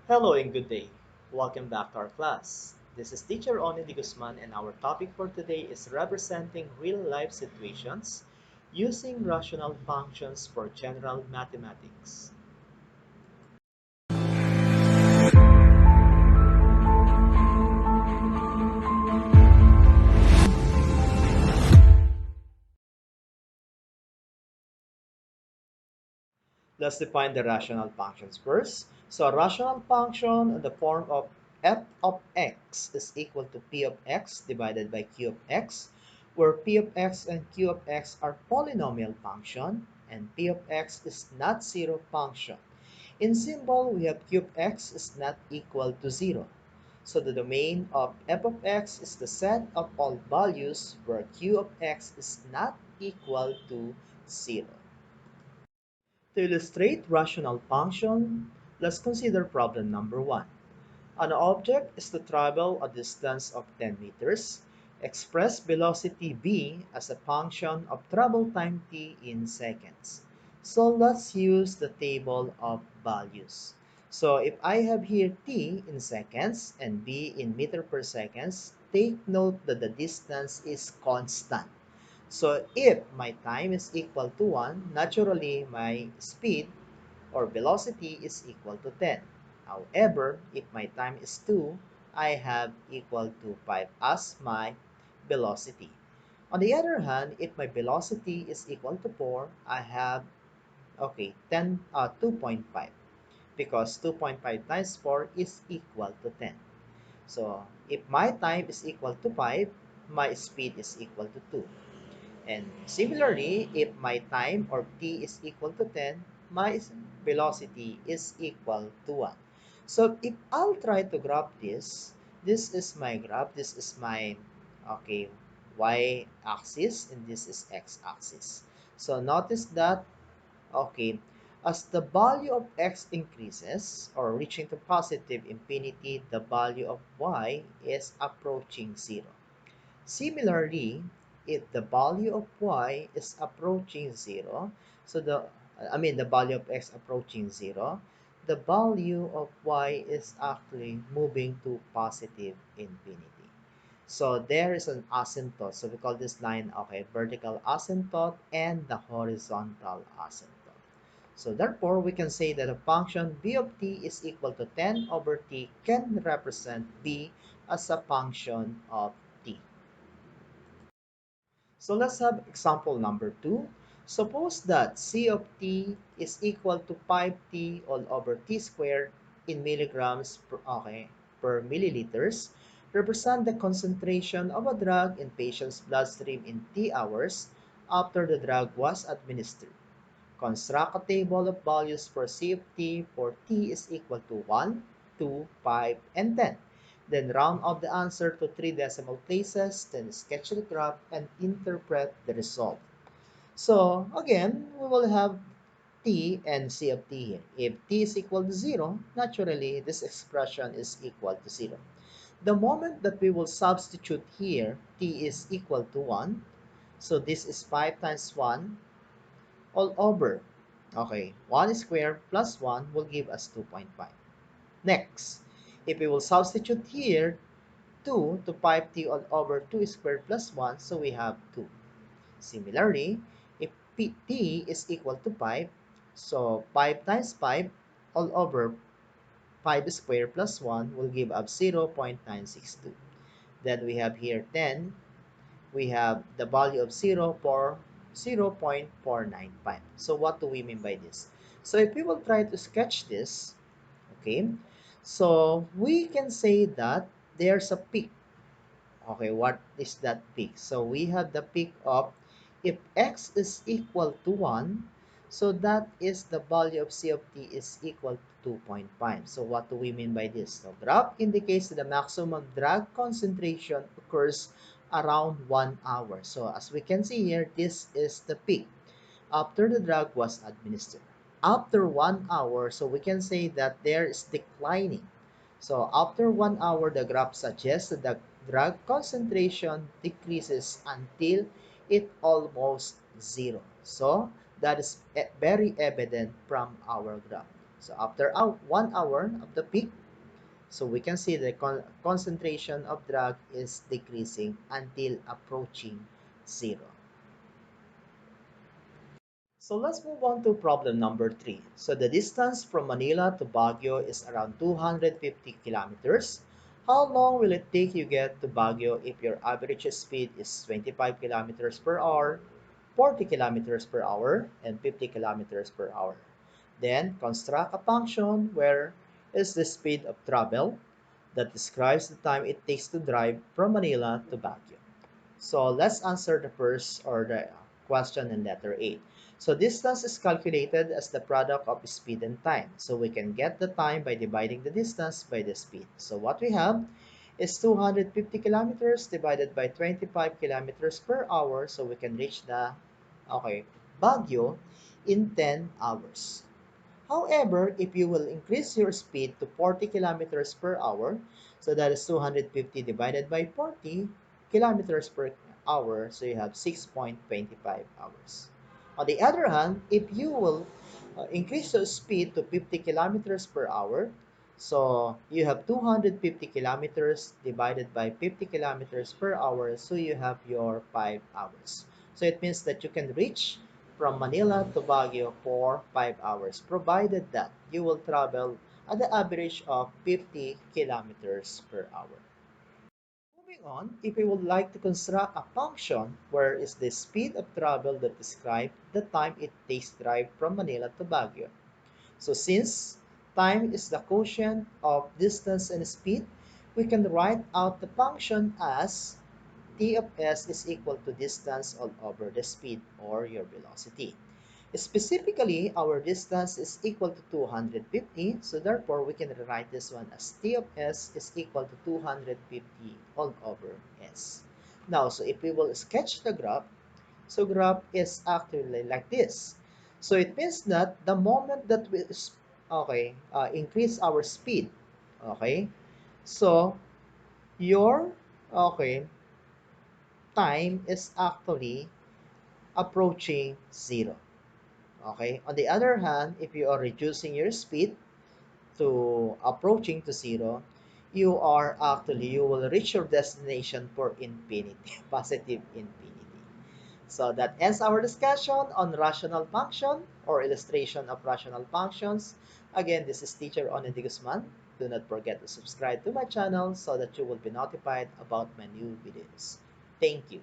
Hello and good day. Welcome back to our class. This is teacher Onin and our topic for today is representing real-life situations using rational functions for general mathematics. Let's define the rational functions first. So a rational function in the form of f of x is equal to p of x divided by q of x, where p of x and q of x are polynomial function and p of x is not zero function. In symbol, we have q of x is not equal to 0. So the domain of f of x is the set of all values where q of x is not equal to 0. To illustrate rational function, let's consider problem number 1. An object is to travel a distance of 10 meters. Express velocity v as a function of travel time t in seconds. So let's use the table of values. So if I have here t in seconds and v in meter per seconds, take note that the distance is constant. So if my time is equal to 1, naturally my speed or velocity is equal to 10. However, if my time is 2, I have equal to 5 as my velocity. On the other hand, if my velocity is equal to 4, I have, 2.5 because 2.5 times 4 is equal to 10. So if my time is equal to 5, my speed is equal to 2. And similarly, if my time or t is equal to 10, my velocity is equal to 1. So if I'll try to graph this is my graph, this is my, okay, y-axis, and this is x-axis. So notice that, okay, as the value of x increases or reaching to positive infinity, the value of y is approaching 0. Similarly, if the value of y is approaching 0, so the value of x approaching 0, the value of y is actually moving to positive infinity. So there is an asymptote. So we call this line, okay, vertical asymptote and the horizontal asymptote. So therefore, we can say that a function b of t is equal to 10 over t can represent b as a function of t. So let's have example number 2. Suppose that C of t is equal to 5t all over t squared in milligrams per milliliters. Represent the concentration of a drug in patient's bloodstream in t hours after the drug was administered. Construct a table of values for C of t for t is equal to 1, 2, 5, and 10. Then round off the answer to 3 decimal places, then sketch the graph and interpret the result. So again, we will have t and C of t here. If t is equal to 0, naturally this expression is equal to 0. The moment that we will substitute here, t is equal to 1. So this is 5 times 1 all over. Okay, 1 squared plus 1 will give us 2.5. Next, if we will substitute here 2 to 5t all over 2 squared plus 1, so we have 2. Similarly, if t is equal to 5, so 5 times 5 all over 5 squared plus 1 will give us 0.962. Then we have here 10, we have the value of 0 for 0.495. So what do we mean by this? So if we will try to sketch this, okay, so we can say that there's a peak. Okay, what is that peak? So we have the peak of, if x is equal to 1, so that is the value of C of t is equal to 2.5. So what do we mean by this? So graph indicates that the maximum drug concentration occurs around 1 hour. So as we can see here, this is the peak after the drug was administered. After 1 hour, so we can say that there is declining. So after 1 hour, the graph suggests that the drug concentration decreases until it almost zero. So that is very evident from our graph. So after 1 hour of the peak, so we can see the concentration of drug is decreasing until approaching zero. So let's move on to problem number 3. So the distance from Manila to Baguio is around 250 kilometers. How long will it take you get to Baguio if your average speed is 25 kilometers per hour, 40 kilometers per hour, and 50 kilometers per hour? Then construct a function where is the speed of travel that describes the time it takes to drive from Manila to Baguio. So let's answer the first or the question in letter A. So distance is calculated as the product of speed and time. So we can get the time by dividing the distance by the speed. So what we have is 250 kilometers divided by 25 kilometers per hour. So we can reach the, okay, Baguio in 10 hours. However, if you will increase your speed to 40 kilometers per hour, so that is 250 divided by 40 kilometers per hour, so you have 6.25 hours. On the other hand, if you will increase your speed to 50 kilometers per hour, so you have 250 kilometers divided by 50 kilometers per hour, so you have your 5 hours. So it means that you can reach from Manila to Baguio for 5 hours, provided that you will travel at the average of 50 kilometers per hour. Moving on, if we would like to construct a function where is the speed of travel that describes the time it takes to drive from Manila to Baguio. So since time is the quotient of distance and speed, we can write out the function as t of s is equal to distance all over the speed or your velocity. Specifically, our distance is equal to 250, so therefore we can rewrite this one as t of s is equal to 250 all over s. Now, so if we will sketch the graph, so graph is actually like this. So it means that the moment that we increase our speed, okay, so your okay time is actually approaching zero. Okay. On the other hand, if you are reducing your speed to approaching to zero, you will reach your destination for infinity, positive infinity. So that ends our discussion on rational function or illustration of rational functions. Again, this is teacher Onin Guzman. Do not forget to subscribe to my channel so that you will be notified about my new videos. Thank you.